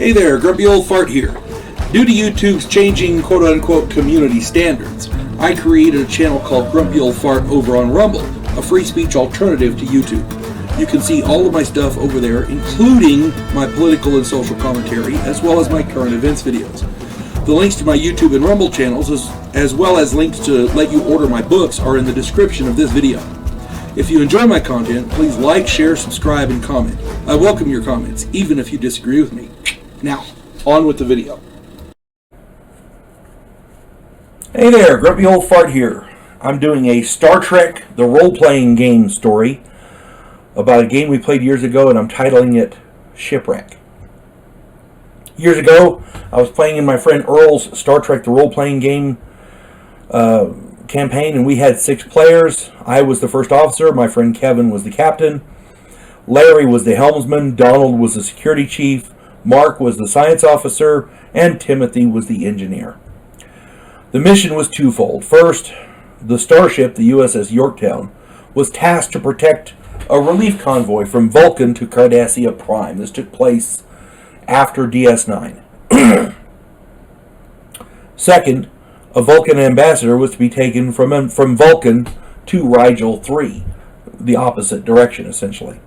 Hey there, Grumpy Old Fart here. Due to YouTube's changing quote-unquote community standards, I created a channel called Grumpy Old Fart over on Rumble, a free speech alternative to YouTube. You can see all of my stuff over there, including my political and social commentary, as well as my current events videos. The links to my YouTube and Rumble channels, as well as links to let you order my books, are in the description of this video. If you enjoy my content, please like, share, subscribe, and comment. I welcome your comments, even if you disagree with me. Now, on with the video. Hey there, Grumpy Old Fart here. I'm doing a Star Trek, the role-playing game story about a game we played years ago, and I'm titling it Shipwreck. Years ago, I was playing in my friend Earl's Star Trek, the role-playing game campaign, and we had 6 players. I was the first officer, my friend Kevin was the captain, Larry was the helmsman, Donald was the security chief, Mark was the science officer, and Timothy was the engineer. The mission was twofold. First, the starship, the USS Yorktown, was tasked to protect a relief convoy from Vulcan to Cardassia Prime. This took place after DS9. Second, a Vulcan ambassador was to be taken from Vulcan to Rigel 3, the opposite direction, essentially.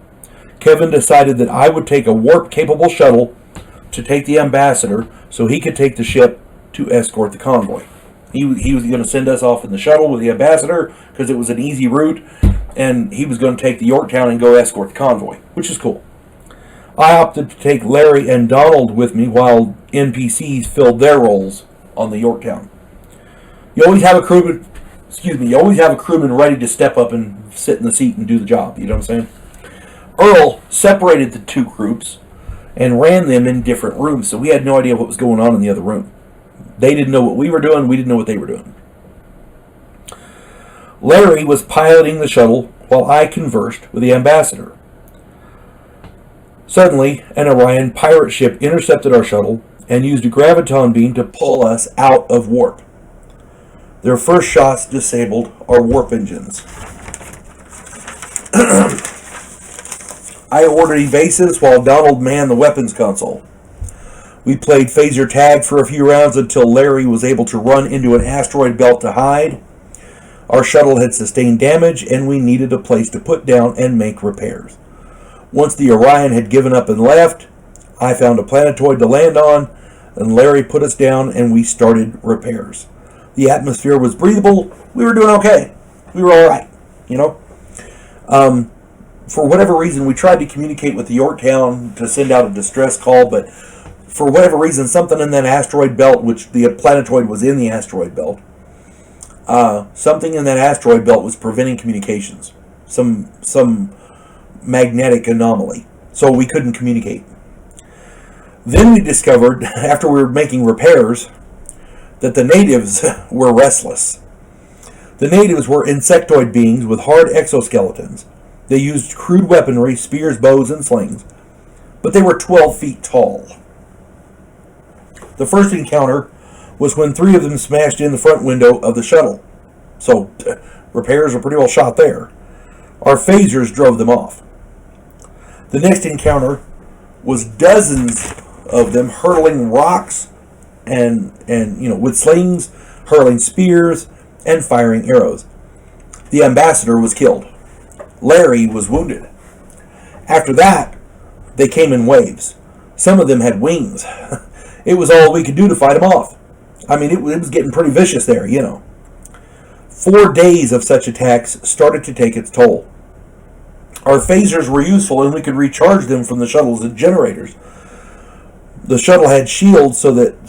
Kevin decided that I would take a warp-capable shuttle to take the ambassador so he could take the ship to escort the convoy. He was going to send us off in the shuttle with the ambassador because it was an easy route, and he was going to take the Yorktown and go escort the convoy, which is cool. I opted to take Larry and Donald with me while NPCs filled their roles on the Yorktown. You always have a crewman, ready to step up and sit in the seat and do the job, you know what I'm saying? Earl separated the two groups and ran them in different rooms, so we had no idea what was going on in the other room. They didn't know what we were doing, we didn't know what they were doing. Larry was piloting the shuttle while I conversed with the ambassador. Suddenly, an Orion pirate ship intercepted our shuttle and used a graviton beam to pull us out of warp. Their first shots disabled our warp engines. I ordered evasives while Donald manned the weapons console. We played phaser tag for a few rounds until Larry was able to run into an asteroid belt to hide. Our shuttle had sustained damage, and we needed a place to put down and make repairs. Once the Orion had given up and left, I found a planetoid to land on, and Larry put us down, and we started repairs. The atmosphere was breathable. We were doing okay. We were all right, you know. For whatever reason, we tried to communicate with the Yorktown to send out a distress call, but for whatever reason, something in that asteroid belt, which the planetoid was in the asteroid belt, something in that asteroid belt was preventing communications. Some magnetic anomaly. So we couldn't communicate. Then we discovered, after we were making repairs, that the natives were restless. The natives were insectoid beings with hard exoskeletons. They used crude weaponry, spears, bows, and slings, but they were 12 feet tall. The first encounter was when 3 of them smashed in the front window of the shuttle. So, repairs were pretty well shot there. Our phasers drove them off. The next encounter was dozens of them hurling rocks and with slings, hurling spears, and firing arrows. The ambassador was killed. Larry was wounded. After that, they came in waves. Some of them had wings. It was all we could do to fight them off. I mean, it was getting pretty vicious there, you know. 4 days of such attacks started to take its toll. Our phasers were useful, and we could recharge them from the shuttle's generators. The shuttle had shields, so that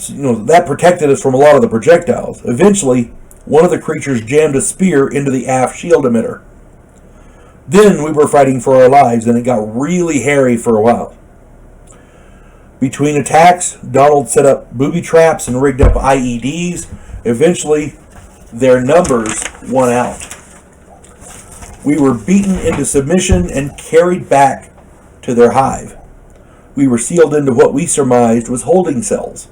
that protected us from a lot of the projectiles. Eventually, one of the creatures jammed a spear into the aft shield emitter. Then we were fighting for our lives, and it got really hairy for a while. Between attacks, Donald set up booby traps and rigged up IEDs. Eventually, their numbers won out. We were beaten into submission and carried back to their hive. We were sealed into what we surmised was holding cells.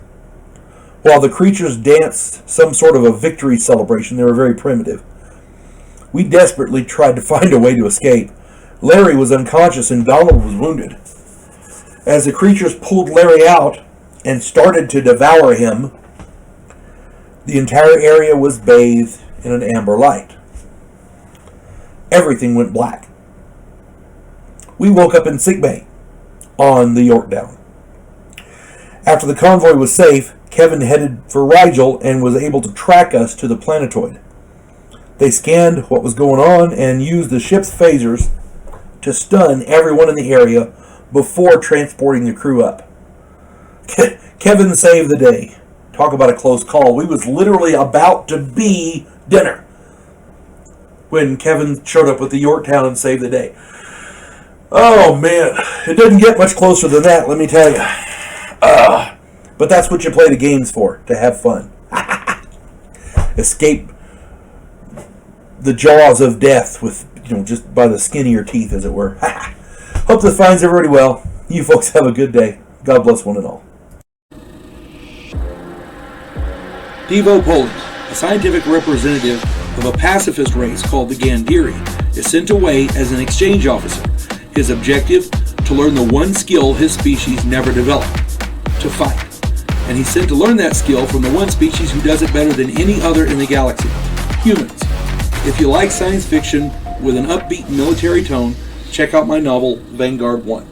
While the creatures danced some sort of a victory celebration, they were very primitive. We desperately tried to find a way to escape. Larry was unconscious and Donald was wounded. As the creatures pulled Larry out, and started to devour him, the entire area was bathed in an amber light. Everything went black. We woke up in sickbay on the Yorktown. After the convoy was safe, Kevin headed for Rigel and was able to track us to the planetoid. They scanned what was going on and used the ship's phasers to stun everyone in the area before transporting the crew up. Kevin saved the day. Talk about a close call. We was literally about to be dinner when Kevin showed up with the Yorktown and saved the day. Oh man, it didn't get much closer than that, let me tell you. But that's what you play the games for, to have fun. Escape the jaws of death with, just by the skin of your teeth, as it were. Hope this finds everybody well. You folks have a good day. God bless one and all. Devo Poland, a scientific representative of a pacifist race called the Gandhiri, is sent away as an exchange officer. His objective, to learn the one skill his species never developed, to fight. And he's sent to learn that skill from the one species who does it better than any other in the galaxy, humans. If you like science fiction with an upbeat military tone, check out my novel, Vanguard 1.